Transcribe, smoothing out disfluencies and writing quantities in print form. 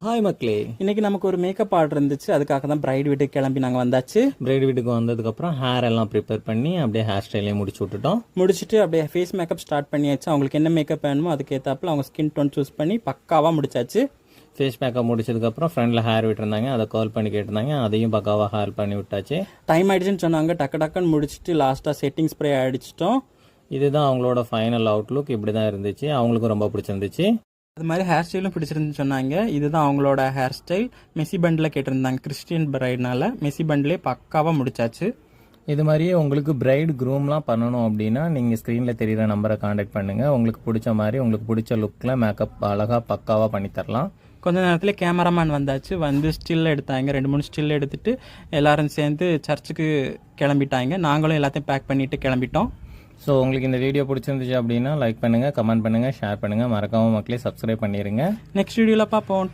Hi மக்களே, இன்னைக்கு நமக்கு ஒரு மேக்கப் ஆர்டர் இருந்துச்சு. அதுக்காக தான் பிரைட் வீட்டுக்கு கிளம்பி நாங்கள் வந்தாச்சு. பிரைட் வீட்டுக்கு வந்ததுக்கப்புறம் ஹேர் எல்லாம் ப்ரிப்பேர் பண்ணி அப்படியே ஹேர் ஸ்டைலையும் முடிச்சு விட்டுட்டோம். முடிச்சுட்டு அப்படியே ஃபேஸ் மேக்கப் ஸ்டார்ட் பண்ணியாச்சு. அவங்களுக்கு என்ன மேக்கப் வேணுமோ அதுக்கேற்றாப்புல அவங்க ஸ்கின் டோன் சூஸ் பண்ணி பக்காவாக முடிச்சாச்சு. ஃபேஸ் மேக்கப் முடிச்சதுக்கப்புறம் ஃப்ரெண்டில் ஹேர் விட்டுருந்தாங்க, அதை கால் பண்ணி கேட்டிருந்தாங்க, அதையும் பக்காவாக ஹேர் பண்ணி விட்டாச்சு. டைம் ஆயிடுச்சுன்னு சொன்னாங்க. டக்குன்னு முடிச்சுட்டு லாஸ்ட்டாக செட்டிங் ஸ்ப்ரே அடிச்சிட்டோம். இதுதான் அவங்களோட ஃபைனல் அவுட்லுக். இப்படி தான் இருந்துச்சு. அவங்களுக்கும் ரொம்ப பிடிச்சிருந்துச்சு. அது மாதிரி ஹேர் ஸ்டைலும் பிடிச்சிருந்துன்னு சொன்னாங்க. இதுதான் அவங்களோட ஹேர் ஸ்டைல். மெஸ்ஸி பண்டில் கேட்டிருந்தாங்க. கிறிஸ்டியன் பிரைட்னால மெஸ்ஸி பண்டிலே பக்காவாக முடிச்சாச்சு. இது மாதிரியே உங்களுக்கு பிரைட் க்ரூம்லாம் பண்ணணும் அப்படின்னா நீங்கள் ஸ்க்ரீனில் தெரிகிற நம்பரை காண்டாக்ட் பண்ணுங்கள். உங்களுக்கு பிடிச்ச மாதிரி உங்களுக்கு பிடிச்ச லுக்கில் மேக்கப் அழகாக பக்காவாக பண்ணித்தரலாம். கொஞ்ச நேரத்தில் கேமராமேன் வந்தாச்சு. வந்து ஸ்டில் எடுத்தாங்க. 2-3 ஸ்டில் எடுத்துட்டு எல்லாரும் சேர்ந்து சர்ச்சுக்கு கிளம்பிட்டாங்க. நாங்களும் எல்லாத்தையும் பேக் பண்ணிட்டு கிளம்பிட்டோம். ஸோ உங்களுக்கு இந்த வீடியோ பிடிச்சிருந்துச்சு அப்படின்னா லைக் பண்ணுங்கள், கமெண்ட் பண்ணுங்கள், ஷேர் பண்ணுங்கள். மறக்காமல் மக்களே சப்ஸ்கிரைப் பண்ணிடுங்க. நெக்ஸ்ட் வீடியோவில் பார்ப்போம்.